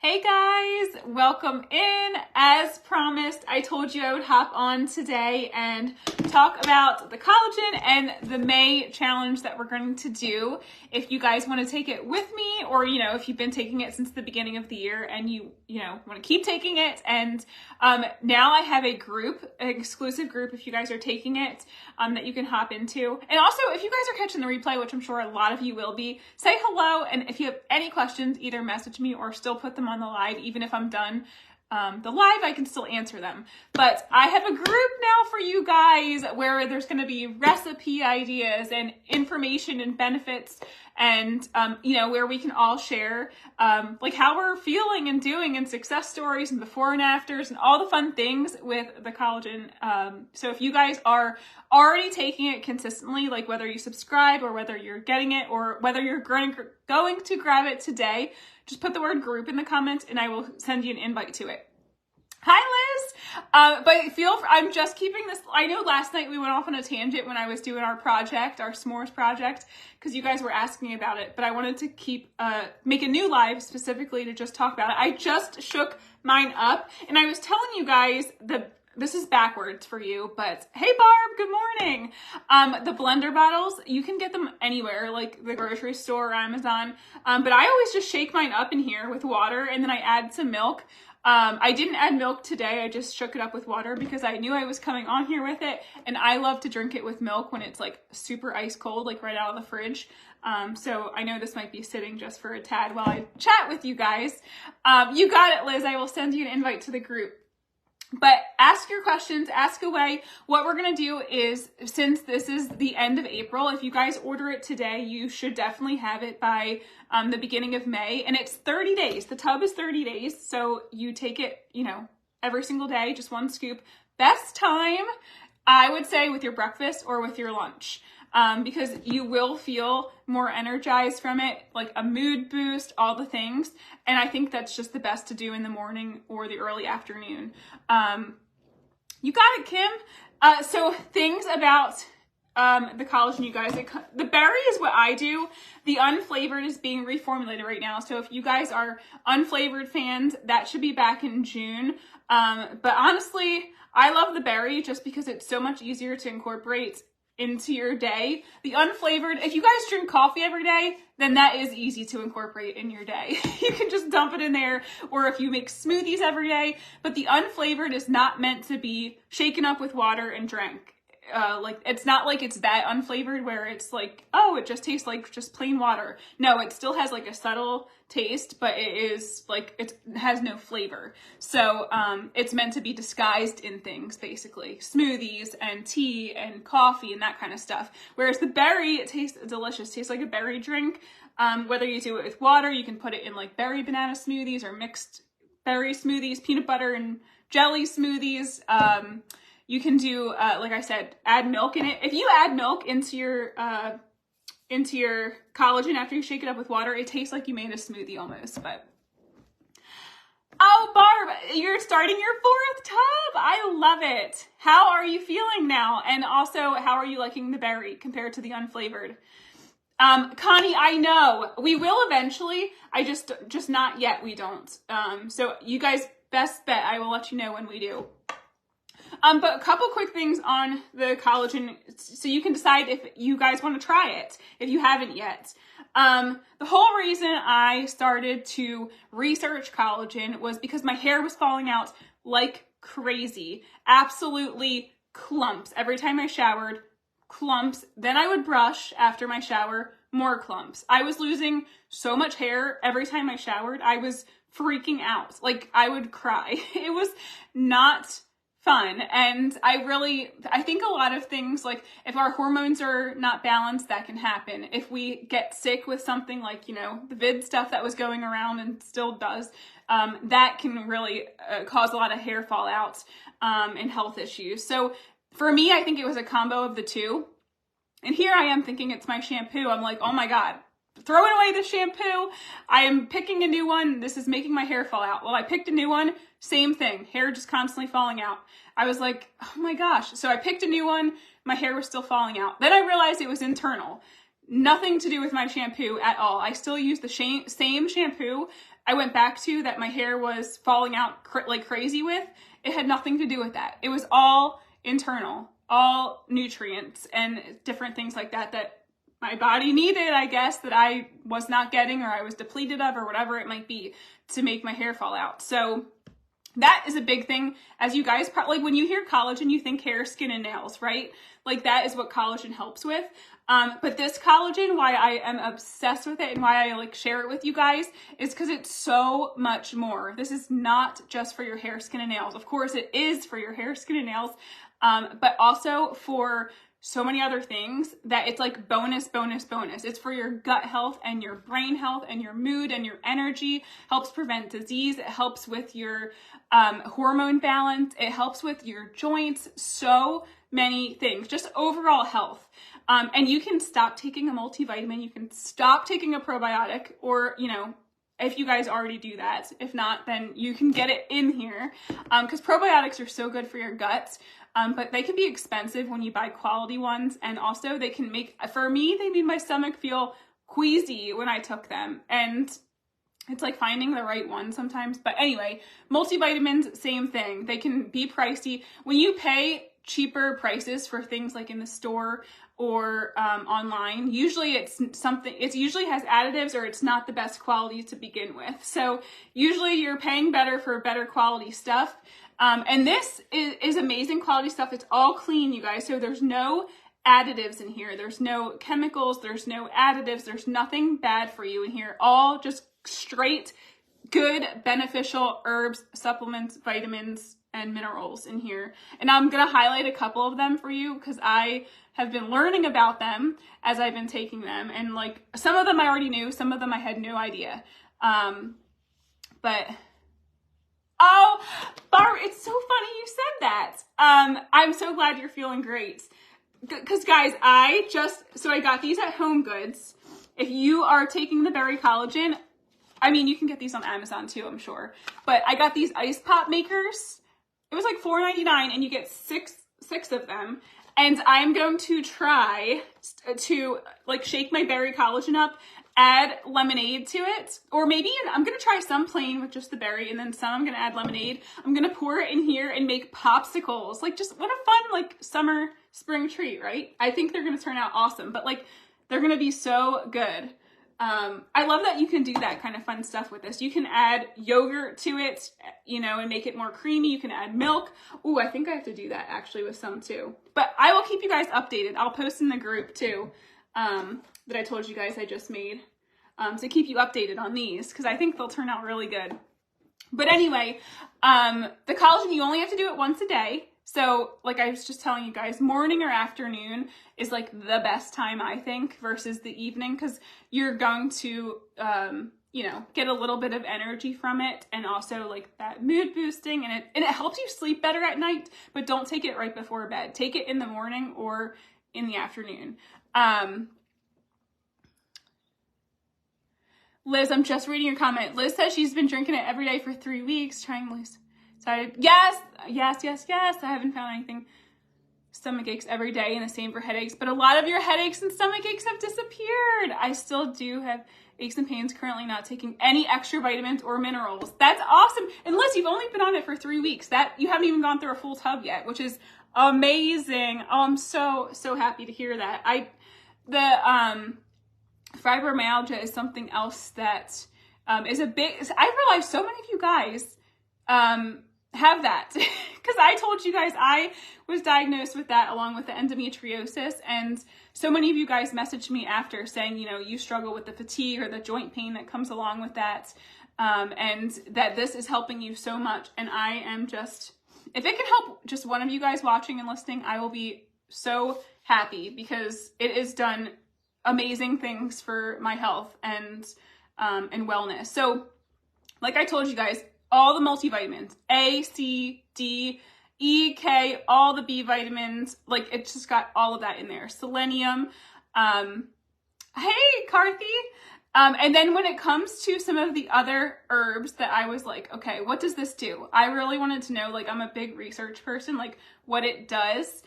Hey guys, welcome in. As promised, I told you I would hop on today and talk about the collagen and the May challenge that we're going to do. If you guys want to take it with me, or if you've been taking it since the beginning of the year and you want to keep taking it, and now I have a group, an exclusive group if you guys are taking it, that you can hop into. And also, if you guys are catching the replay, which I'm sure a lot of you will be, say hello, and if you have any questions, either message me or still put them on the live. Even if I'm done the live, I can still answer them. But I have a group now for you guys where there's going to be recipe ideas and information and benefits, and where we can all share like how we're feeling and doing, and success stories and before and afters and all the fun things with the collagen. So if you guys are already taking it consistently, like whether you subscribe or whether you're getting it or whether you're going to grab it today, just put the word group in the comments and I will send you an invite to it. Hi, Liz. But I'm just keeping this. I know last night we went off on a tangent when I was doing our project, our s'mores project, because you guys were asking about it, but I wanted to make a new live specifically to just talk about it. I just shook mine up and I was telling you guys this is backwards for you, but hey Barb, good morning. The blender bottles, you can get them anywhere, like the grocery store or Amazon. But I always just shake mine up in here with water and then I add some milk. I didn't add milk today. I just shook it up with water because I knew I was coming on here with it. And I love to drink it with milk when it's like super ice cold, like right out of the fridge. So I know this might be sitting just for a tad while I chat with you guys. You got it, Liz. I will send you an invite to the group. But ask your questions, ask away. What we're going to do is, since this is the end of April, if you guys order it today, you should definitely have it by the beginning of May. And it's 30 days. The tub is 30 days. So you take it, every single day, just one scoop. Best time, I would say, with your breakfast or with your lunch. Because you will feel more energized from it, like a mood boost, all the things. And I think that's just the best to do in the morning or the early afternoon. You got it, Kim. So things about the collagen, you guys. The berry is what I do. The unflavored is being reformulated right now. So if you guys are unflavored fans, that should be back in June. But honestly, I love the berry just because it's so much easier to incorporate into your day. The unflavored, if you guys drink coffee every day, then that is easy to incorporate in your day. You can just dump it in there, or if you make smoothies every day. But the unflavored is not meant to be shaken up with water and drank. It's not like it's that unflavored where it's like, oh, it just tastes like just plain water. No, it still has like a subtle taste, but it is like, it has no flavor. So it's meant to be disguised in things, basically. Smoothies and tea and coffee and that kind of stuff. Whereas the berry, it tastes delicious. Tastes like a berry drink. Whether you do it with water, you can put it in like berry banana smoothies or mixed berry smoothies, peanut butter and jelly smoothies. You can do, like I said, add milk in it. If you add milk into your collagen after you shake it up with water, it tastes like you made a smoothie almost. But oh, Barb, you're starting your 4th tub. I love it. How are you feeling now? And also, how are you liking the berry compared to the unflavored? Connie, I know we will eventually. I just not yet. We don't. So you guys, best bet. I will let you know when we do. But a couple quick things on the collagen so you can decide if you guys want to try it, if you haven't yet. The whole reason I started to research collagen was because my hair was falling out like crazy. Absolutely clumps. Every time I showered, clumps. Then I would brush after my shower, more clumps. I was losing so much hair every time I showered. I was freaking out. Like, I would cry. It was not fun. And I think a lot of things, like if our hormones are not balanced, that can happen. If we get sick with something like, the vid stuff that was going around and still does, that can really cause a lot of hair fallout and health issues. So for me, I think it was a combo of the two. And here I am thinking it's my shampoo. I'm like, oh my God, throwing away the shampoo. I am picking a new one. This is making my hair fall out. Well, I picked a new one. Same thing. Hair just constantly falling out. I was like, oh my gosh. So I picked a new one. My hair was still falling out. Then I realized it was internal. nothing to do with my shampoo at all. I still use the same shampoo I went back to that my hair was falling out like crazy with. It had nothing to do with that. It was all internal, all nutrients and different things like that that my body needed, I guess, that I was not getting or I was depleted of or whatever it might be to make my hair fall out. So that is a big thing. As you guys probably, like when you hear collagen, you think hair, skin, and nails, right? Like that is what collagen helps with. But this collagen, why I am obsessed with it and why I like share it with you guys is because it's so much more. This is not just for your hair, skin, and nails. Of course, it is for your hair, skin, and nails, but also for so many other things that it's like bonus, bonus, bonus. It's for your gut health and your brain health and your mood and your energy, helps prevent disease. It helps with your hormone balance. It helps with your joints, so many things, just overall health. And you can stop taking a multivitamin. You can stop taking a probiotic or, you know, if you guys already do that. If not, then you can get it in here because probiotics are so good for your guts. But they can be expensive when you buy quality ones. And also they can make, for me, they made my stomach feel queasy when I took them. And it's like finding the right one sometimes. But anyway, multivitamins, same thing. They can be pricey. When you pay cheaper prices for things like in the store or online, usually it usually has additives or it's not the best quality to begin with. So usually you're paying better for better quality stuff. And this is amazing quality stuff. It's all clean, you guys. So there's no additives in here. There's no chemicals. There's no additives. There's nothing bad for you in here. All just straight, good, beneficial herbs, supplements, vitamins, and minerals in here. And I'm going to highlight a couple of them for you because I have been learning about them as I've been taking them. And like some of them I already knew. Some of them I had no idea. But... Oh, Barb, it's so funny you said that. I'm so glad you're feeling great. Because guys, I got these at Home Goods. If you are taking the berry collagen, I mean, you can get these on Amazon too, I'm sure. But I got these ice pop makers. It was like $4.99 and you get six of them. And I'm going to try to like shake my berry collagen up, add lemonade to it, or maybe I'm going to try some plain with just the berry and then some I'm going to add lemonade. I'm going to pour it in here and make popsicles. Like just what a fun like summer spring treat, right? I think they're going to turn out awesome, but like they're going to be so good. I love that you can do that kind of fun stuff with this. You can add yogurt to it, you know, and make it more creamy. You can add milk. Ooh, I think I have to do that actually with some too. But I will keep you guys updated. I'll post in the group too, that I told you guys I just made, to keep you updated on these because I think they'll turn out really good. But anyway, the collagen, you only have to do it once a day. So like I was just telling you guys, morning or afternoon is like the best time, I think, versus the evening because you're going to, you know, get a little bit of energy from it and also like that mood boosting and it helps you sleep better at night, but don't take it right before bed. Take it in the morning or in the afternoon. Liz, I'm just reading your comment. Liz says she's been drinking it every day for 3 weeks, trying to lose. So yes. I haven't found anything. Stomach aches every day and the same for headaches, but a lot of your headaches and stomach aches have disappeared. I still do have aches and pains, currently not taking any extra vitamins or minerals. That's awesome. And Liz, you've only been on it for 3 weeks. That you haven't even gone through a full tub yet, which is amazing. Oh, I'm so happy to hear that. Fibromyalgia is something else that is a big, I realized so many of you guys have that because I told you guys I was diagnosed with that along with the endometriosis, and so many of you guys messaged me after saying, you know, you struggle with the fatigue or the joint pain that comes along with that, and that this is helping you so much. And I am just, if it can help just one of you guys watching and listening, I will be so happy because it has done amazing things for my health and wellness. So like I told you guys, all the multivitamins, A, C, D, E, K, all the B vitamins, like it's just got all of that in there. Selenium. Hey, Carthy. And then when it comes to some of the other herbs that I was like, okay, what does this do? I really wanted to know, like I'm a big research person, like what it does.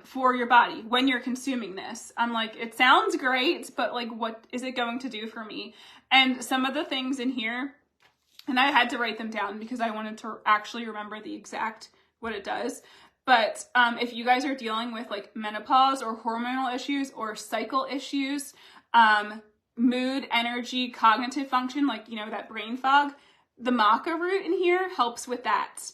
for your body when you're consuming this. I'm like, it sounds great, but like, what is it going to do for me? And some of the things in here, and I had to write them down because I wanted to actually remember the exact what it does. But if you guys are dealing with like menopause or hormonal issues or cycle issues, mood, energy, cognitive function, like, you know, that brain fog, the maca root in here helps with that.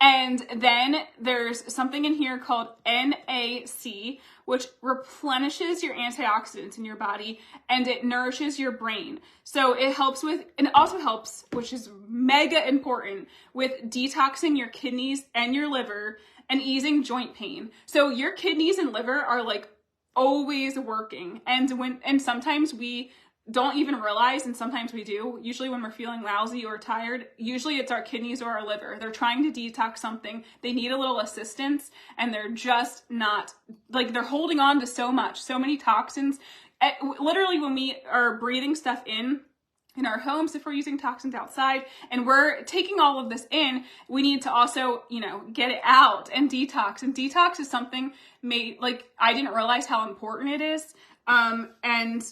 And then there's something in here called NAC, which replenishes your antioxidants in your body and it nourishes your brain. So it helps with, and it also helps, which is mega important, with detoxing your kidneys and your liver and easing joint pain. So your kidneys and liver are like always working. And sometimes we don't even realize, and sometimes we do, usually when we're feeling lousy or tired, usually it's our kidneys or our liver. They're trying to detox something, they need a little assistance, and they're just not, like, they're holding on to so many toxins. Literally when we are breathing stuff in our homes, if we're using toxins outside and we're taking all of this in, we need to also, you know, get it out and detox. And detox is something like, I didn't realize how important it is. And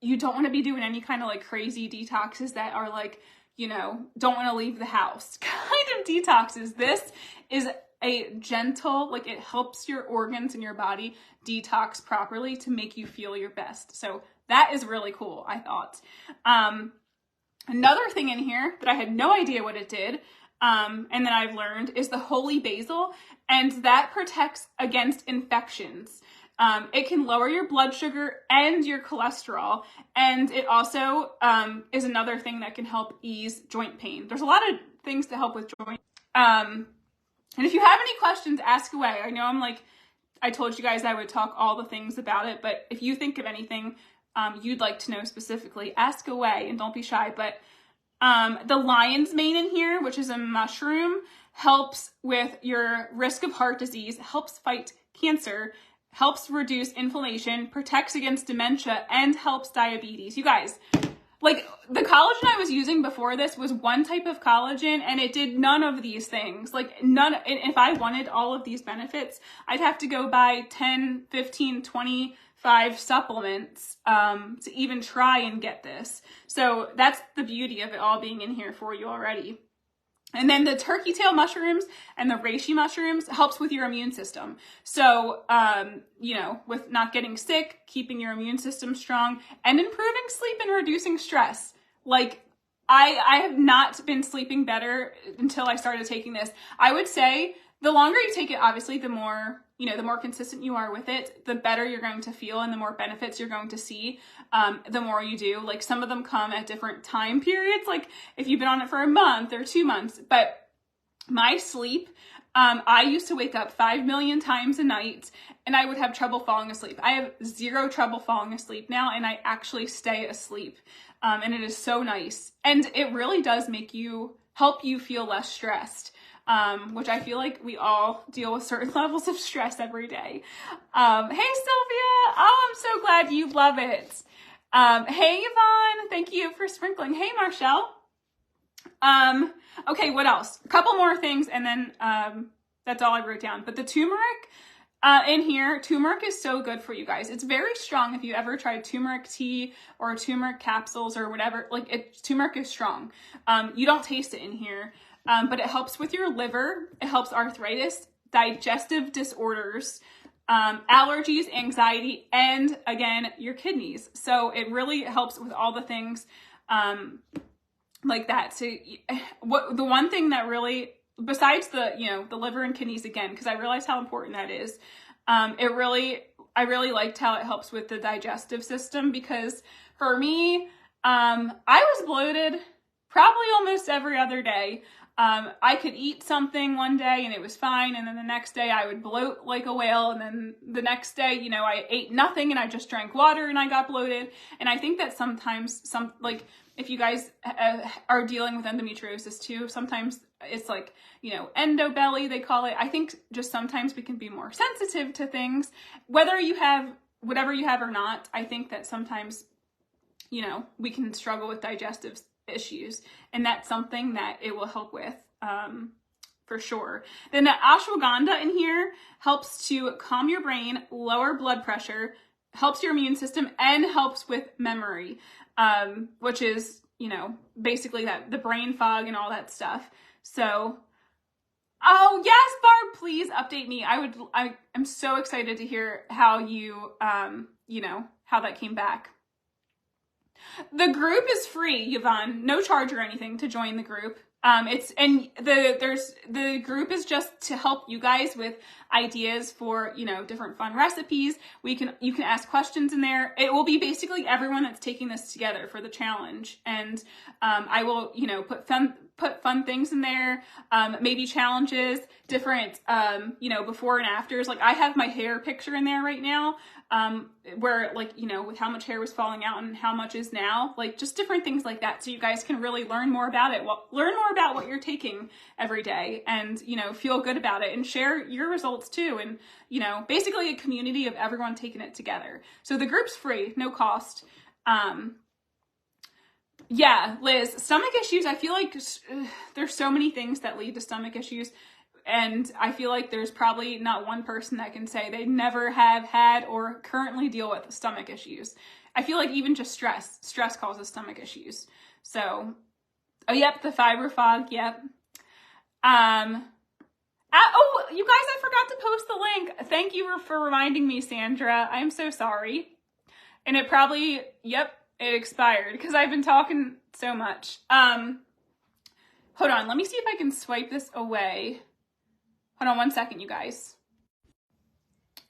you don't want to be doing any kind of like crazy detoxes that are like, you know, don't want to leave the house kind of detoxes. This is a gentle, like, it helps your organs in your body detox properly to make you feel your best. So that is really cool, I thought. Another thing in here that I had no idea what it did, and then I've learned, is the holy basil, and that protects against infections. It can lower your blood sugar and your cholesterol, and it also is another thing that can help ease joint pain. There's a lot of things to help with joint. And if you have any questions, ask away. I know I told you guys I would talk all the things about it, but if you think of anything you'd like to know specifically, ask away and don't be shy. But the lion's mane in here, which is a mushroom, helps with your risk of heart disease, helps fight cancer, helps reduce inflammation, protects against dementia, and helps diabetes. You guys, like, the collagen I was using before this was one type of collagen and it did none of these things. Like, none. If I wanted all of these benefits, I'd have to go buy 10, 15, 25 supplements to even try and get this. So that's the beauty of it all being in here for you already. And then the turkey tail mushrooms and the reishi mushrooms helps with your immune system. So, you know, with not getting sick, keeping your immune system strong, and improving sleep and reducing stress. Like, I have not been sleeping better until I started taking this. I would say the longer you take it, obviously, the more, you know, the more consistent you are with it, the better you're going to feel and the more benefits you're going to see the more you do. Like, some of them come at different time periods, like if you've been on it for a month or 2 months. But my sleep, I used to wake up 5 million times a night and I would have trouble falling asleep. I have zero trouble falling asleep now, and I actually stay asleep. And it is so nice. And it really does help you feel less stressed. Which I feel like we all deal with certain levels of stress every day. Hey, Sylvia. Oh, I'm so glad you love it. Hey, Yvonne. Thank you for sprinkling. Hey, Marshall. Okay, what else? A couple more things, and then that's all I wrote down. But the turmeric in here, turmeric is so good for you guys. It's very strong. If you ever tried turmeric tea or turmeric capsules or whatever, like, turmeric is strong. You don't taste it in here. But it helps with your liver, it helps arthritis, digestive disorders, allergies, anxiety, and again, your kidneys. So it really helps with all the things like that. So the one thing that really, besides the, you know, the liver and kidneys again, because I realized how important that is, I really liked how it helps with the digestive system, because for me, I was bloated probably almost every other day. I could eat something one day and it was fine, and then the next day I would bloat like a whale, and then the next day, you know, I ate nothing and I just drank water and I got bloated. And I think that sometimes like, if you guys are dealing with endometriosis too, sometimes it's like, you know, endobelly, they call it. I think just sometimes we can be more sensitive to things, whether you have whatever you have or not. I think that sometimes, you know, we can struggle with digestive issues, and that's something that it will help with. for sure. Then the ashwagandha in here helps to calm your brain, lower blood pressure, helps your immune system, and helps with memory, which is, you know, basically that the brain fog and all that stuff. So, oh yes, Barb, please update me. I'm so excited to hear how you, you know, how that came back. The group is free, Yvonne, no charge or anything to join the group. The group is just to help you guys with ideas for, you know, different fun recipes. You can ask questions in there. It will be basically everyone that's taking this together for the challenge. And, I will, you know, put fun things in there, maybe challenges, different, you know, before and afters. Like I have my hair picture in there right now, where like, you know, with how much hair was falling out and how much is now, like just different things like that. So you guys can really learn more about it. Well, learn more about what you're taking every day and, you know, feel good about it and share your results too. And, you know, basically a community of everyone taking it together. So the group's free, no cost. Yeah, Liz, stomach issues, I feel like there's so many things that lead to stomach issues. And I feel like there's probably not one person that can say they never have had or currently deal with stomach issues. I feel like even just stress causes stomach issues. So, oh, yep, the fiber fog, yep. Oh, you guys, I forgot to post the link. Thank you for reminding me, Sandra. I'm so sorry. And it probably, yep, it expired because I've been talking so much. Hold on, let me see if I can swipe this away. Hold on 1 second, you guys.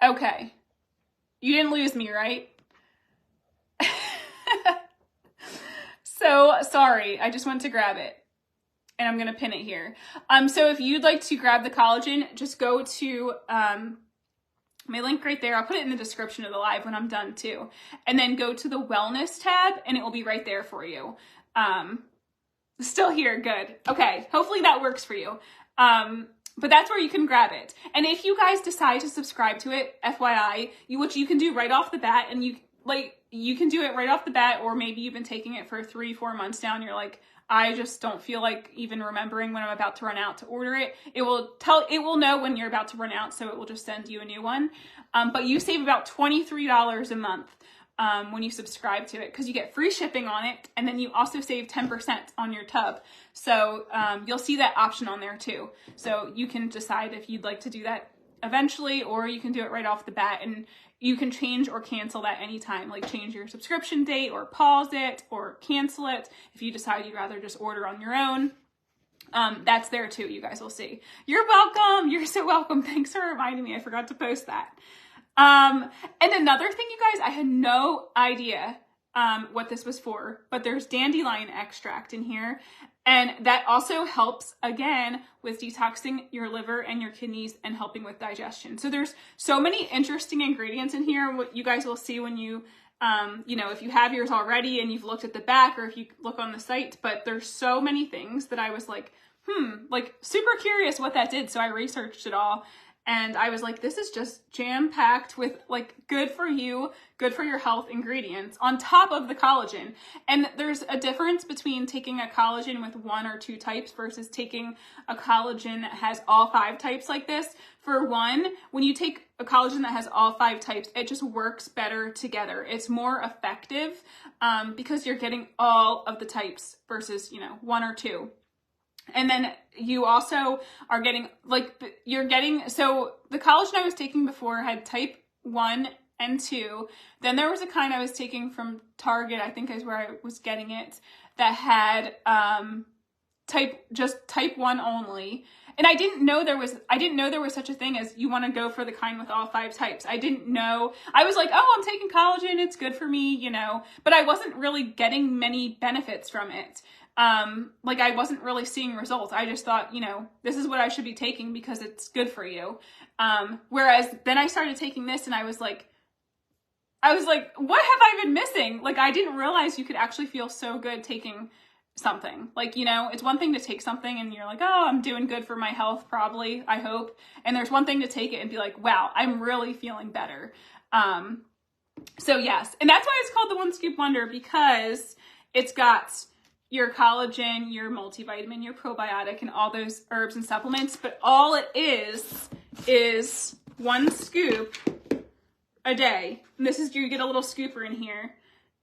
Okay. You didn't lose me, right? So sorry, I just went to grab it. And I'm gonna pin it here. So if you'd like to grab the collagen, just go to my link right there. I'll put it in the description of the live when I'm done too. And then go to the wellness tab and it will be right there for you. Still here, good. Okay, hopefully that works for you. But that's where you can grab it. And if you guys decide to subscribe to it, FYI, which you can do right off the bat, and you can do it right off the bat, or maybe you've been taking it for 3-4 months now and you're like, I just don't feel like even remembering when I'm about to run out to order it. It will know when you're about to run out, so it will just send you a new one. But you save about $23 a month when you subscribe to it, because you get free shipping on it, and then you also save 10% on your tub. So you'll see that option on there too. So you can decide if you'd like to do that eventually, or you can do it right off the bat, and you can change or cancel that anytime, like change your subscription date or pause it or cancel it if you decide you'd rather just order on your own. That's there too, you guys will see. You're welcome. You're so welcome. Thanks for reminding me. I forgot to post that. And another thing, you guys, I had no idea what this was for, but there's dandelion extract in here. And that also helps, again, with detoxing your liver and your kidneys and helping with digestion. So there's so many interesting ingredients in here, what you guys will see when you, you know, if you have yours already and you've looked at the back, or if you look on the site, but there's so many things that I was like, like super curious what that did. So I researched it all. And I was like, this is just jam-packed with like good for you, good for your health ingredients on top of the collagen. And there's a difference between taking a collagen with 1 or 2 types versus taking a collagen that has all 5 types like this. For one, when you take a collagen that has all 5 types, it just works better together. It's more effective because you're getting all of the types versus, you know, 1 or 2. And then you also are getting, so the collagen I was taking before had type 1 and 2. Then there was a kind I was taking from Target, I think is where I was getting it, that had type 1 only. And I didn't know there was such a thing as you want to go for the kind with all 5 types. I didn't know. I was like, oh, I'm taking collagen, it's good for me, you know, but I wasn't really getting many benefits from it. Like I wasn't really seeing results. I just thought, you know, this is what I should be taking because it's good for you. Whereas then I started taking this and I was like, what have I been missing? Like, I didn't realize you could actually feel so good taking something. Like, you know, it's one thing to take something and you're like, oh, I'm doing good for my health, probably, I hope. And there's one thing to take it and be like, wow, I'm really feeling better. So yes, and that's why it's called the One Scoop Wonder, because it's got, your collagen, your multivitamin, your probiotic, and all those herbs and supplements. But all it is 1 scoop a day. And this is, you get a little scooper in here,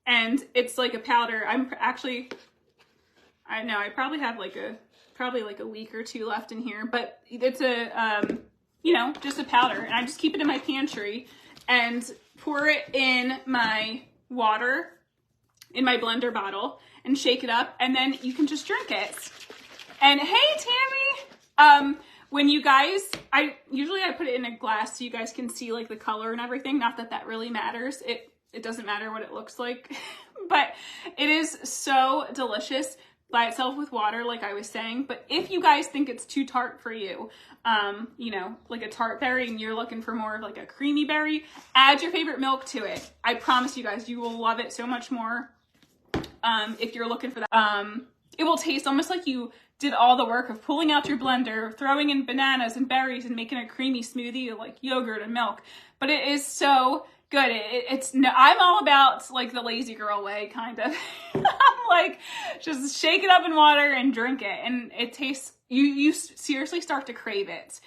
and it's like a powder. I know I probably have like a week or 2 left in here, but it's a, you know, just a powder, and I just keep it in my pantry and pour it in my water in my blender bottle and shake it up, and then you can just drink it. And hey, Tammy, when you guys, I put it in a glass so you guys can see like the color and everything. Not that that really matters. It doesn't matter what it looks like, but it is so delicious by itself with water, like I was saying. But if you guys think it's too tart for you, you know, like a tart berry, and you're looking for more of like a creamy berry, add your favorite milk to it. I promise you guys, you will love it so much more. If you're looking for that, it will taste almost like you did all the work of pulling out your blender, throwing in bananas and berries and making a creamy smoothie like yogurt and milk. But it is so good. I'm all about like the lazy girl way, kind of. I'm like, just shake it up in water and drink it. And it tastes, you seriously start to crave it.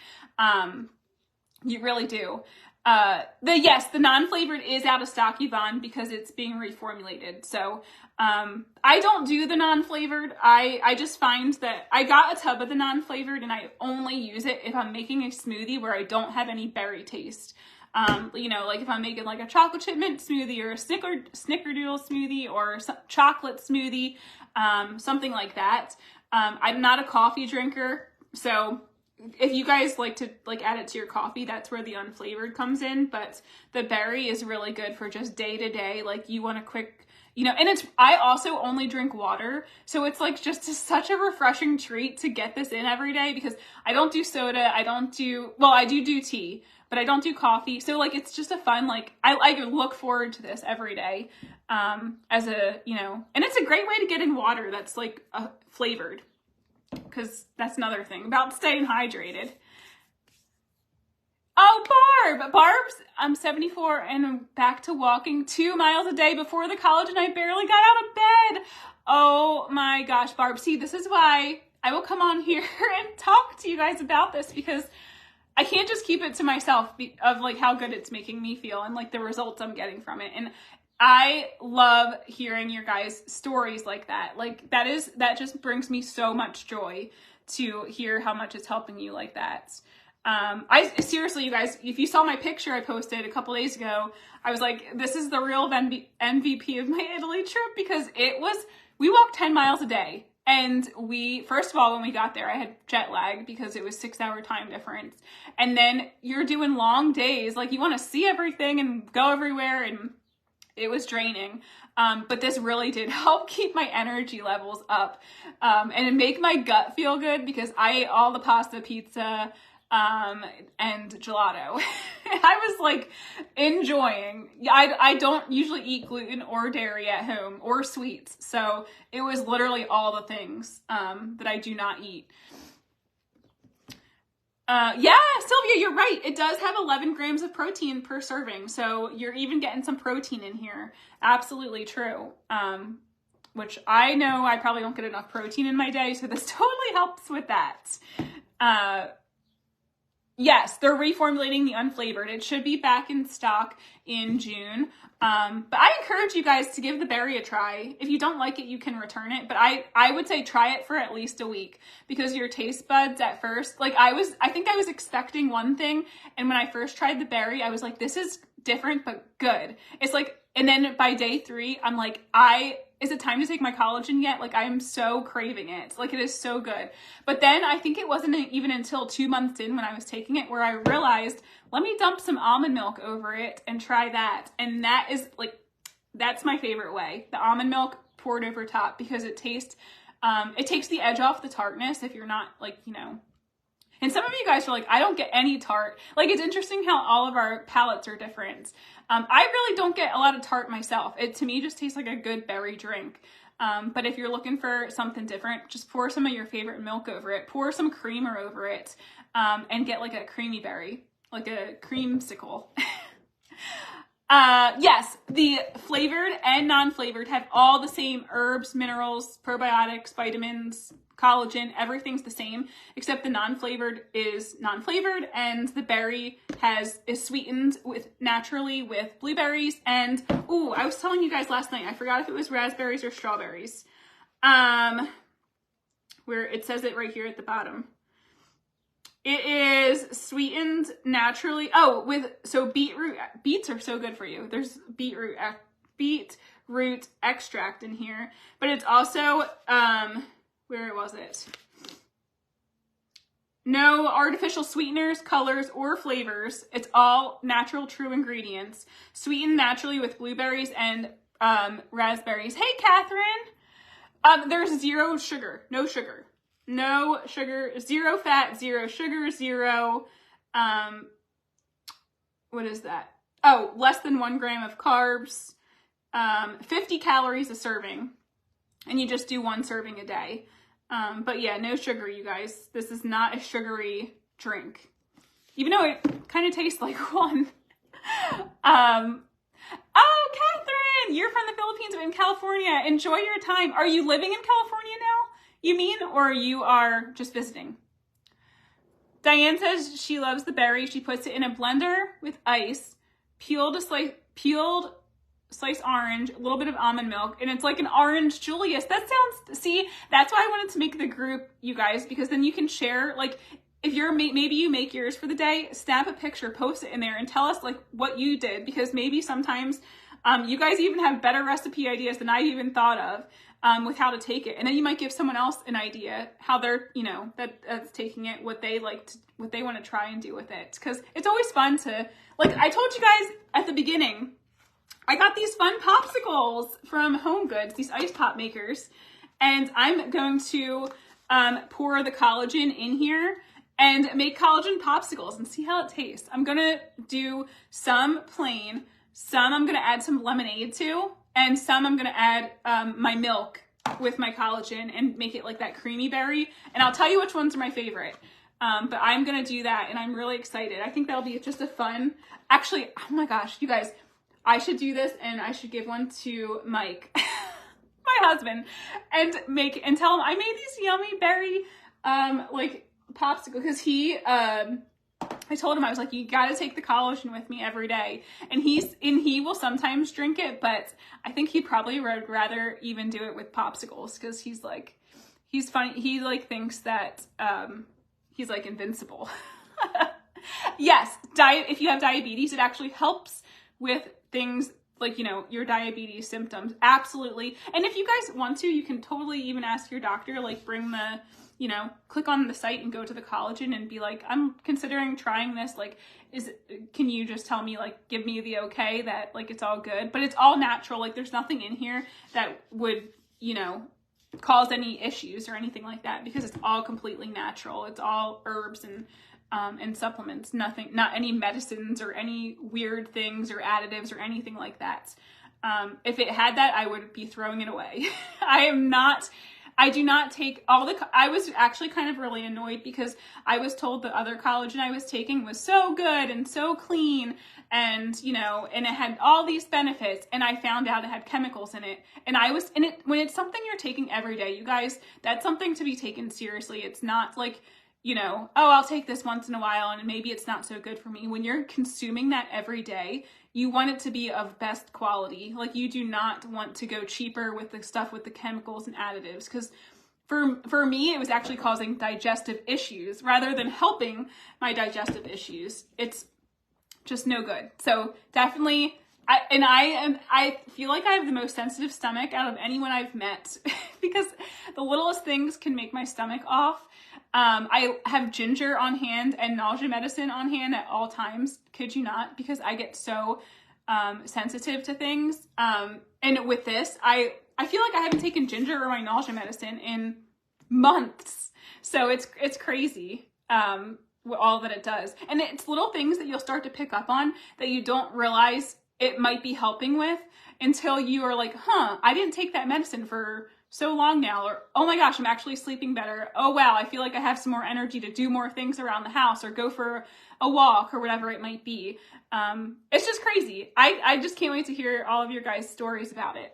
You really do. The non-flavored is out of stock, Yvonne, because it's being reformulated. So, I don't do the non-flavored. I just find that I got a tub of the non-flavored, and I only use it if I'm making a smoothie where I don't have any berry taste. You know, like if I'm making like a chocolate chip mint smoothie or a snickerdoodle smoothie or chocolate smoothie, something like that. I'm not a coffee drinker, so if you guys like to like add it to your coffee, that's where the unflavored comes in. But the berry is really good for just day to day. Like you want a quick, you know, and I also only drink water. So it's like just such a refreshing treat to get this in every day, because I don't do soda. I do tea, but I don't do coffee. So like, it's just a fun, like I look forward to this every day, as a, you know, and it's a great way to get in water that's like flavored. Because that's another thing about staying hydrated. Oh, Barb's, I'm 74 and I'm back to walking 2 miles a day. Before the college and I barely got out of bed. Oh my gosh, Barb. See, this is why I will come on here and talk to you guys about this, because I can't just keep it to myself of like how good it's making me feel and like the results I'm getting from it. And I love hearing your guys' stories like that. Like that just brings me so much joy to hear how much it's helping you like that. I seriously, you guys, if you saw my picture I posted a couple days ago, I was like, this is the real MVP of my Italy trip, because we walked 10 miles a day. And first of all, when we got there, I had jet lag because it was 6-hour time difference. And then you're doing long days. Like you want to see everything and go everywhere, and it was draining, but this really did help keep my energy levels up, and make my gut feel good, because I ate all the pasta, pizza, and gelato. I was like enjoying. I don't usually eat gluten or dairy at home or sweets, so it was literally all the things that I do not eat. Yeah, Sylvia, you're right. It does have 11 grams of protein per serving. So you're even getting some protein in here. Absolutely true. Which I know I probably don't get enough protein in my day. So this totally helps with that. Yes, they're reformulating the unflavored. It should be back in stock in June. But I encourage you guys to give the berry a try. If you don't like it, you can return it. But I would say try it for at least a week, because your taste buds at first, like I think I was expecting one thing. And when I first tried the berry, I was like, this is different, but good. It's like, and then by day 3, I'm like, is it time to take my collagen yet? Like I am so craving it. Like it is so good. But then I think it wasn't even until 2 months in when I was taking it where I realized, let me dump some almond milk over it and try that. And that is like, that's my favorite way. The almond milk poured over top, because it takes the edge off the tartness if you're not like, you know. And some of you guys are like, I don't get any tart. Like, it's interesting how all of our palates are different. I really don't get a lot of tart myself. It, to me, just tastes like a good berry drink. But if you're looking for something different, just pour some of your favorite milk over it. Pour some creamer over it, and get like a creamy berry, like a creamsicle. Yes, the flavored and non-flavored have all the same herbs, minerals, probiotics, vitamins, collagen, everything's the same, except the non-flavored is non-flavored, and the berry is sweetened naturally with blueberries. And ooh, I was telling you guys last night, I forgot if it was raspberries or strawberries. Where it says it right here at the bottom. It is sweetened naturally. Oh, so beetroot. Beets are so good for you. There's beetroot extract in here, but it's also where was it? No artificial sweeteners, colors, or flavors. It's all natural, true ingredients. Sweetened naturally with blueberries and raspberries. Hey, Catherine. There's zero sugar. No sugar. No sugar. Zero fat. Zero sugar. Zero. What is that? Oh, less than 1 gram of carbs. 50 calories a serving. And you just do 1 serving a day. But yeah, no sugar, you guys. This is not a sugary drink. Even though it kind of tastes like one. Oh, Catherine, you're from the Philippines but in California. Enjoy your time. Are you living in California now, you mean? Or you are just visiting? Diane says she loves the berry. She puts it in a blender with ice, peeled sliced orange, a little bit of almond milk, and it's like an orange Julius. That sounds, see, that's why I wanted to make the group, you guys, because then you can share, like, if you're, maybe you make yours for the day, snap a picture, post it in there, and tell us, like, what you did, because maybe sometimes you guys even have better recipe ideas than I even thought of with how to take it. And then you might give someone else an idea how they're, you know, that's taking it, what they like to, what they want to try and do with it. Because it's always fun to, like I told you guys at the beginning, I got these fun popsicles from Home Goods, these ice pop makers, and I'm going to pour the collagen in here and make collagen popsicles and see how it tastes. I'm gonna do some plain, some I'm gonna add some lemonade to, and some I'm gonna add my milk with my collagen and make it like that creamy berry. And I'll tell you which ones are my favorite. But I'm gonna do that and I'm really excited. I think that'll be just a fun, actually, oh my gosh, you guys, I should do this and I should give one to Mike, my husband, and tell him I made these yummy berry, like popsicle, because I told him, I was like, you got to take the collagen with me every day. And he will sometimes drink it, but I think he probably would rather even do it with popsicles, because he's funny. He like thinks that, he's like invincible. Yes. If you have diabetes, it actually helps with things like, you know, your diabetes symptoms. Absolutely. And if you guys want to, you can totally even ask your doctor, like bring the, you know, click on the site and go to the collagen and be like, I'm considering trying this. Like, can you just tell me, like, give me the okay that like, it's all good, but it's all natural. Like there's nothing in here that would, you know, cause any issues or anything like that, because it's all completely natural. It's all herbs and supplements, not any medicines or any weird things or additives or anything like that. If it had that, I would be throwing it away. I do not take I was actually kind of really annoyed because I was told the other collagen I was taking was so good and so clean and, you know, and it had all these benefits, and I found out it had chemicals in it. And when it's something you're taking every day, you guys, that's something to be taken seriously. It's not like, you know, oh, I'll take this once in a while and maybe it's not so good for me. When you're consuming that every day, you want it to be of best quality. Like you do not want to go cheaper with the stuff with the chemicals and additives, because for me, it was actually causing digestive issues rather than helping my digestive issues. It's just no good. So definitely, I feel like I have the most sensitive stomach out of anyone I've met because the littlest things can make my stomach off. I have ginger on hand and nausea medicine on hand at all times. Kid you not, because I get so sensitive to things. And with this, I feel like I haven't taken ginger or my nausea medicine in months. So it's crazy all that it does. And it's little things that you'll start to pick up on that you don't realize it might be helping with until you are like, I didn't take that medicine for so long now, or oh my gosh, I'm actually sleeping better. Oh wow, I feel like I have some more energy to do more things around the house or go for a walk or whatever it might be. It's just crazy. I just can't wait to hear all of your guys' stories about it.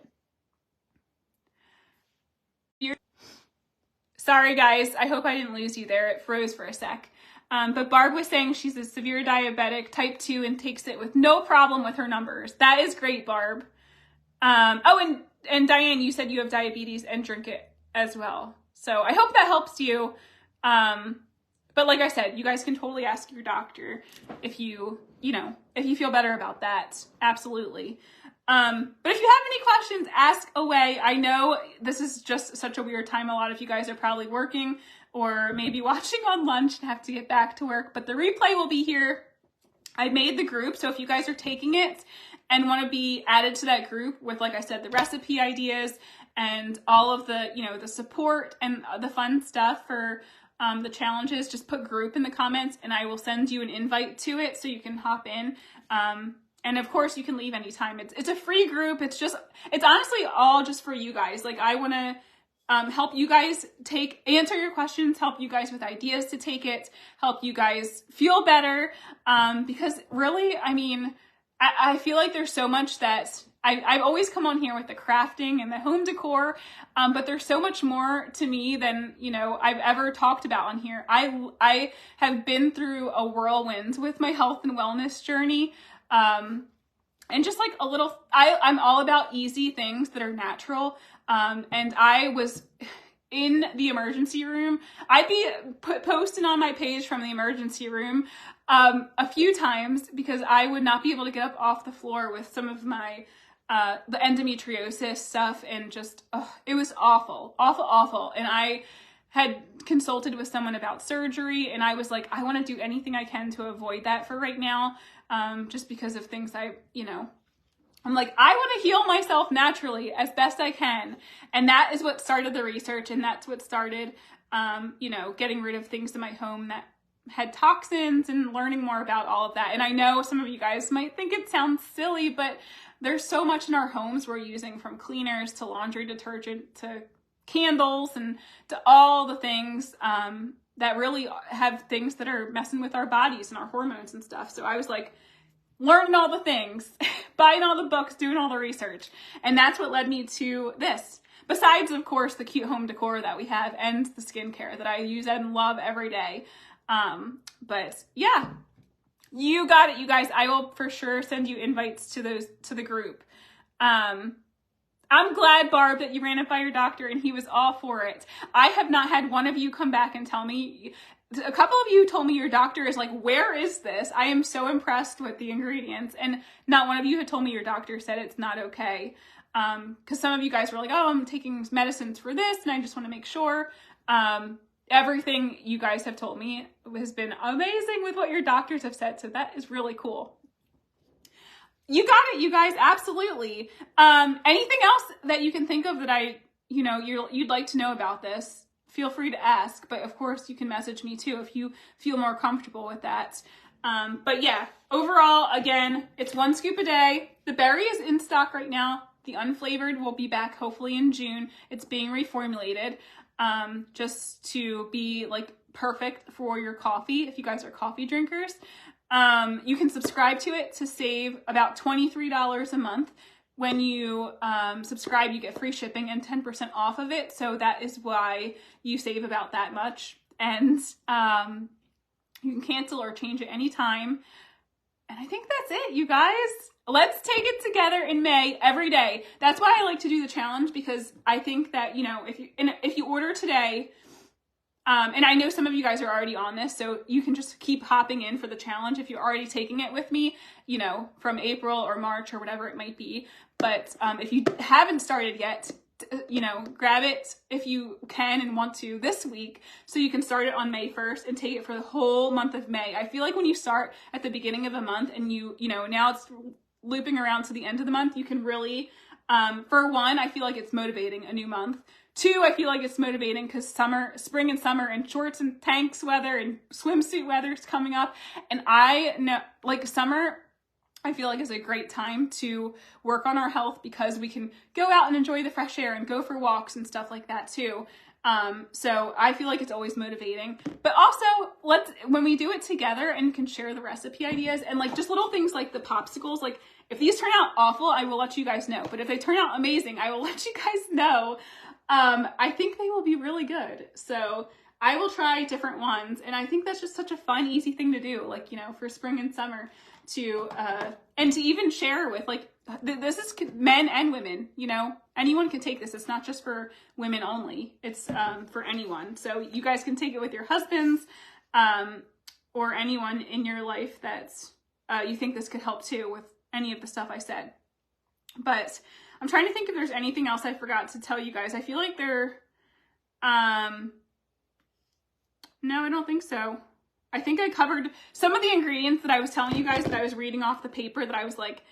Sorry guys, I hope I didn't lose you there. It froze for a sec. But Barb was saying she's a severe diabetic, type 2, and takes it with no problem with her numbers. That is great, Barb. Oh, and Diane, you said you have diabetes and drink it as well. So I hope that helps you. But like I said, you guys can totally ask your doctor if you feel better about that. Absolutely. But if you have any questions, ask away. I know this is just such a weird time. A lot of you guys are probably working or maybe watching on lunch and have to get back to work, but the replay will be here. I made the group, so if you guys are taking it and want to be added to that group with, like I said, the recipe ideas and all of the, the support and the fun stuff for the challenges, just put group in the comments and I will send you an invite to it so you can hop in. And of course you can leave anytime. It's a free group. It's honestly all just for you guys. Like I want to help you guys answer your questions, help you guys with ideas to take it, help you guys feel better. Because really, I mean, I feel like there's so much that I've always come on here with the crafting and the home decor, but there's so much more to me than, I've ever talked about on here. I have been through a whirlwind with my health and wellness journey. And just like I'm all about easy things that are natural. And I was in the emergency room. I'd be posting on my page from the emergency room a few times because I would not be able to get up off the floor with some of my the endometriosis stuff, and just it was awful. And I had consulted with someone about surgery, and I was like, I want to do anything I can to avoid that for right now, just because of things I'm like, I want to heal myself naturally as best I can. And that is what started the research, and that's what started, getting rid of things in my home that had toxins and learning more about all of that. And I know some of you guys might think it sounds silly, but there's so much in our homes we're using, from cleaners to laundry detergent to candles and to all the things that really have things that are messing with our bodies and our hormones and stuff. So I was like, learning all the things, buying all the books, doing all the research. And that's what led me to this. Besides, of course, the cute home decor that we have and the skincare that I use and love every day. But yeah, you got it, you guys. I will for sure send you invites to the group. I'm glad, Barb, that you ran it by your doctor and he was all for it. I have not had one of you come back and tell me. A couple of you told me your doctor is like, where is this? I am so impressed with the ingredients. And not one of you had told me your doctor said it's not okay. Because some of you guys were like, oh, I'm taking medicines for this and I just want to make sure. Everything you guys have told me has been amazing with what your doctors have said. So that is really cool. You got it, you guys. Absolutely. Anything else that you can think of that you'd like to know about this? Feel free to ask, but of course you can message me too if you feel more comfortable with that. But yeah, overall, again, it's 1 scoop a day. The berry is in stock right now. The unflavored will be back hopefully in June. It's being reformulated just to be like perfect for your coffee if you guys are coffee drinkers. You can subscribe to it to save about $23 a month. When you subscribe, you get free shipping and 10% off of it. So that is why you save about that much. And you can cancel or change it anytime. And I think that's it, you guys. Let's take it together in May every day. That's why I like to do the challenge, because I think that, if you order today, and I know some of you guys are already on this, so you can just keep hopping in for the challenge if you're already taking it with me, from April or March or whatever it might be. But if you haven't started yet, grab it if you can and want to this week, so you can start it on May 1st and take it for the whole month of May. I feel like when you start at the beginning of a month and now it's looping around to the end of the month, you can really, for one, I feel like it's motivating a new month. 2, I feel like it's motivating because spring and summer and shorts and tanks weather and swimsuit weather is coming up. And I know, like, summer, I feel like is a great time to work on our health because we can go out and enjoy the fresh air and go for walks and stuff like that too. So I feel like it's always motivating, but also when we do it together and can share the recipe ideas and like just little things like the popsicles, like if these turn out awful, I will let you guys know, but if they turn out amazing, I will let you guys know. I think they will be really good. So I will try different ones. And I think that's just such a fun, easy thing to do. Like, you know, for spring and summer to, and to even share with like, this is men and women, you know, anyone can take this. It's not just for women only. It's, for anyone. So you guys can take it with your husbands, or anyone in your life that's, you think this could help too with any of the stuff I said. But I'm trying to think if there's anything else I forgot to tell you guys. I feel like no, I don't think so. I think I covered some of the ingredients that I was telling you guys that I was reading off the paper that I was like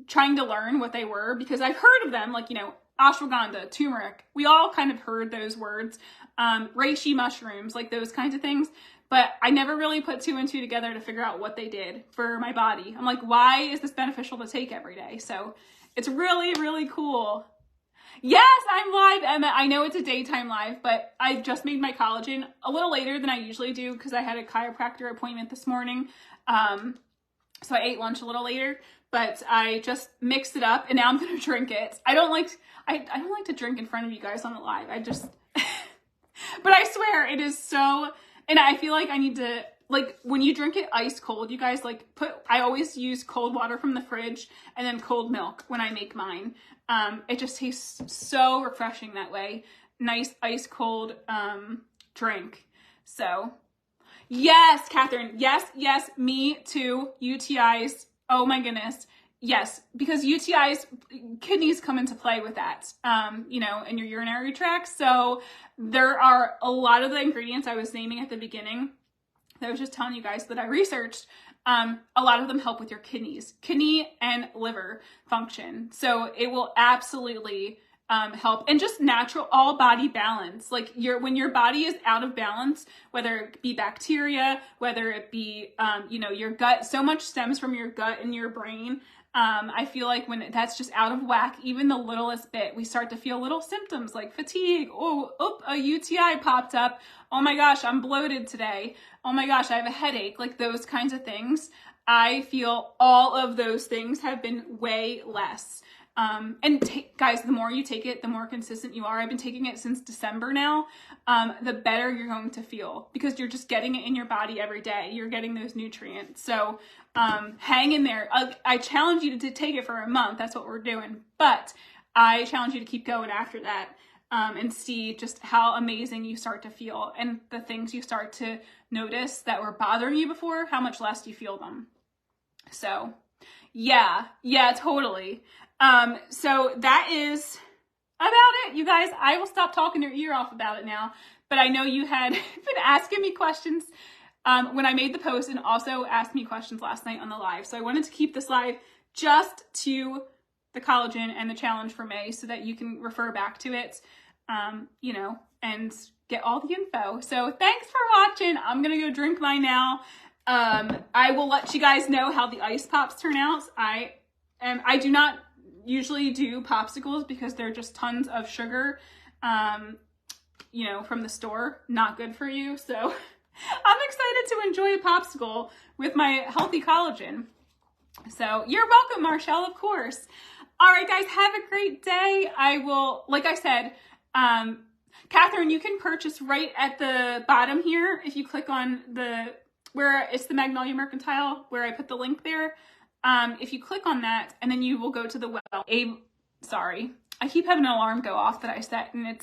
trying to learn what they were because I've heard of them, like, you know, ashwagandha, turmeric. We all kind of heard those words. Reishi mushrooms, like those kinds of things. But I never really put 2 and 2 together to figure out what they did for my body. I'm like, why is this beneficial to take every day? So it's really, really cool. Yes, I'm live, Emma. I know it's a daytime live, but I just made my collagen a little later than I usually do because I had a chiropractor appointment this morning. So I ate lunch a little later, but I just mixed it up and now I'm going to drink it. I don't like to drink in front of you guys on the live. But I swear it is so, and I feel like I need to, like when you drink it ice cold, you guys I always use cold water from the fridge and then cold milk when I make mine. It just tastes so refreshing that way. Nice ice cold, drink. So yes, Catherine. Yes, me too. UTIs. Oh my goodness. Yes, because UTIs, kidneys come into play with that, you know, in your urinary tract. So there are a lot of the ingredients I was naming at the beginning that I was just telling you guys that I researched. A lot of them help with your kidney and liver function. So it will absolutely help, and just natural all body balance. Like when your body is out of balance, whether it be bacteria, whether it be, you know, your gut, so much stems from your gut and your brain. I feel like when that's just out of whack, even the littlest bit, we start to feel little symptoms like fatigue. Oh, a UTI popped up. Oh my gosh, I'm bloated today. Oh my gosh, I have a headache. Like those kinds of things. I feel all of those things have been way less. Guys, the more you take it, the more consistent you are. I've been taking it since December now. The better you're going to feel because you're just getting it in your body every day. You're getting those nutrients. So, hang in there. I challenge you to take it for a month. That's what we're doing. But I challenge you to keep going after that, and see just how amazing you start to feel and the things you start to notice that were bothering you before, how much less you feel them. So yeah, totally. So that is about it, you guys. I will stop talking your ear off about it now, but I know you had been asking me questions when I made the post and also asked me questions last night on the live. So I wanted to keep this live just to the collagen and the challenge for May so that you can refer back to it, you know, and get all the info. So thanks for watching. I'm going to go drink mine now. I will let you guys know how the ice pops turn out. I do not usually do popsicles because they're just tons of sugar, you know, from the store. Not good for you. So I'm excited to enjoy a popsicle with my healthy collagen. So you're welcome, Marshall, of course. All right, guys, have a great day. I will, like I said, Catherine, you can purchase right at the bottom here. If you click on where it's the Magnolia Mercantile, where I put the link there. If you click on that, and then you will go to the sorry, I keep having an alarm go off that I set, and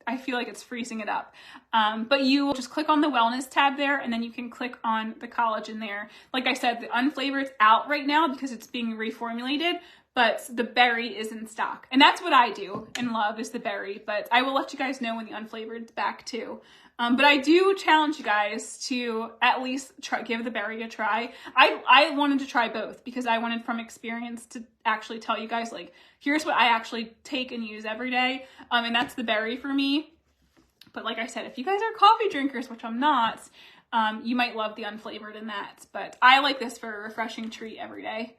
I feel like it's freezing it up. But you will just click on the wellness tab there, and then you can click on the collagen there. Like I said, the unflavored is out right now because it's being reformulated, but the berry is in stock. And that's what I do and love is the berry, but I will let you guys know when the unflavored's back too. But I do challenge you guys to at least give the berry a try. I wanted to try both because I wanted from experience to actually tell you guys, like, here's what I actually take and use every day. And that's the berry for me. But like I said, if you guys are coffee drinkers, which I'm not, You might love the unflavored in that, but I like this for a refreshing treat every day.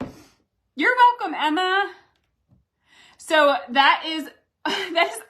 You're welcome, Emma. So that is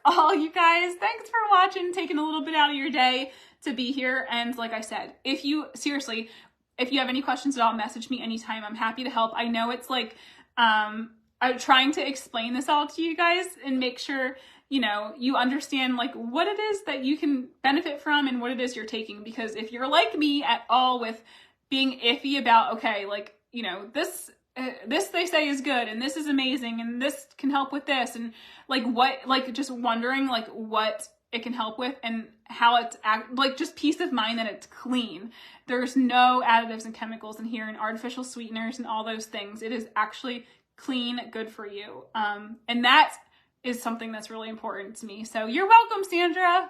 all, you guys. Thanks for watching, taking a little bit out of your day to be here. And like I said, if you have any questions at all, message me anytime. I'm happy to help. I know it's like, I'm trying to explain this all to you guys and make sure, you know, you understand like what it is that you can benefit from and what it is you're taking. Because if you're like me at all with being iffy about, okay, like, you know, this they say is good and this is amazing and this can help with this, and like what, like just wondering like what it can help with and how it's like just peace of mind that it's clean. There's no additives and chemicals in here and artificial sweeteners and all those things. It is actually clean, good for you. And that is something that's really important to me. So you're welcome, Sandra.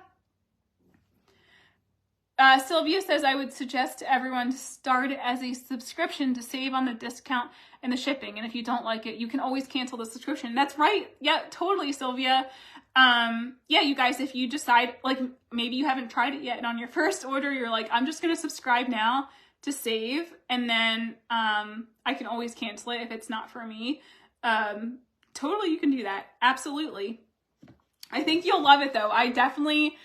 Sylvia says, I would suggest to everyone to start it as a subscription to save on the discount and the shipping. And if you don't like it, you can always cancel the subscription. That's right. Yeah, totally, Sylvia. Yeah, you guys, if you decide, like, maybe you haven't tried it yet, and on your first order, you're like, I'm just going to subscribe now to save. And then, I can always cancel it if it's not for me. Totally, you can do that. Absolutely. I think you'll love it though. I definitely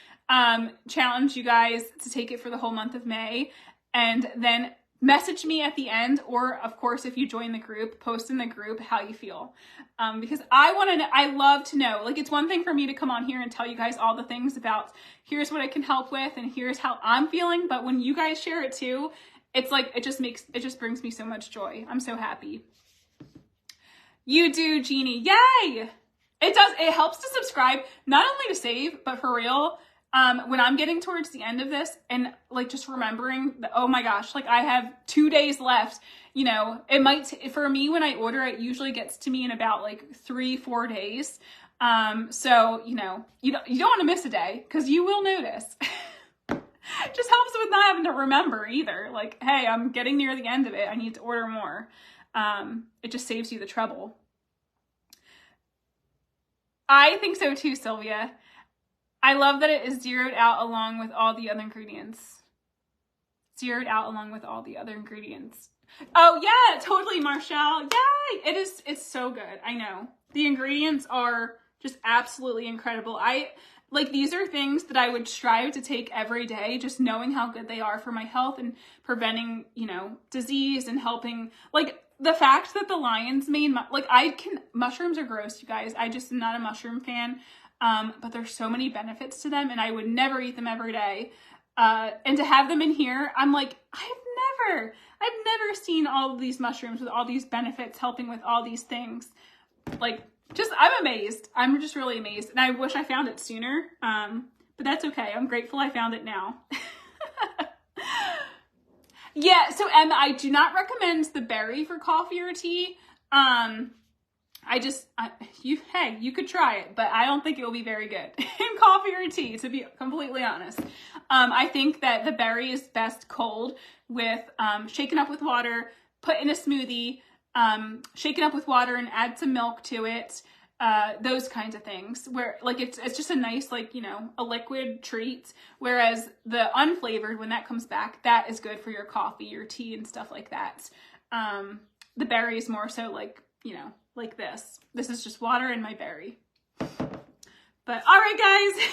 challenge you guys to take it for the whole month of May, and then message me at the end, or of course, if you join the group, post in the group how you feel. Because I want to know, I love to know, like, it's one thing for me to come on here and tell you guys all the things about, here's what it can help with, and here's how I'm feeling. But when you guys share it too, it's like, it just brings me so much joy. I'm so happy. You do, Jeannie. Yay! It helps to subscribe, not only to save, but for real, when I'm getting towards the end of this and like just remembering that, oh my gosh, like I have 2 days left, you know, it might, for me, when I order, it usually gets to me in about like 3-4 days. So, you know, you don't want to miss a day, because you will notice. It just helps with not having to remember either. Like, hey, I'm getting near the end of it. I need to order more. It just saves you the trouble. I think so too, Sylvia. I love that it is zeroed out along with all the other ingredients. Zeroed out along with all the other ingredients. Oh yeah, totally, Marshall. Yay! It's so good. I know. The ingredients are just absolutely incredible. Like, these are things that I would strive to take every day, just knowing how good they are for my health and preventing, you know, disease and helping, like, the fact that the lion's mane, like, mushrooms are gross, you guys. I just am not a mushroom fan. But there's so many benefits to them, and I would never eat them every day. And to have them in here, I'm like, I've never seen all of these mushrooms with all these benefits helping with all these things. Like, I'm amazed. I'm just really amazed. And I wish I found it sooner. But that's okay. I'm grateful I found it now. Yeah, so Emma, I do not recommend the berry for coffee or tea. You could try it, but I don't think it will be very good in coffee or tea, to be completely honest. I think that the berry is best cold with, shaken up with water, put in a smoothie, shaken up with water and add some milk to it. Those kinds of things where like, it's just a nice, like, you know, a liquid treat. Whereas the unflavored, when that comes back, that is good for your coffee, your tea and stuff like that. The berry is more so like, you know, like this. This is just water and my berry. But all right, guys,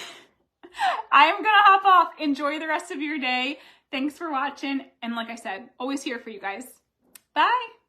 I am gonna hop off. Enjoy the rest of your day. Thanks for watching. And like I said, always here for you guys. Bye.